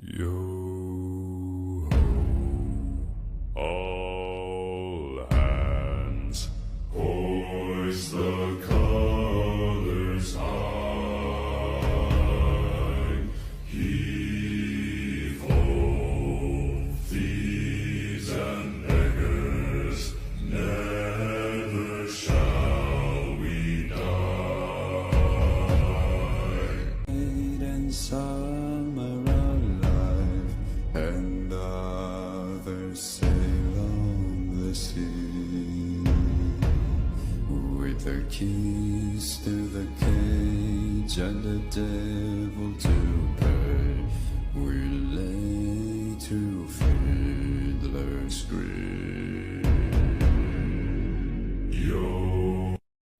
Yo ho, all hands, hoist the colors high. Heave ho, thieves and beggars, never shall we die. And some are alive, and others sail on the sea. With the keys to the cage and the devil to pay, we lay to Fiddler's Grave.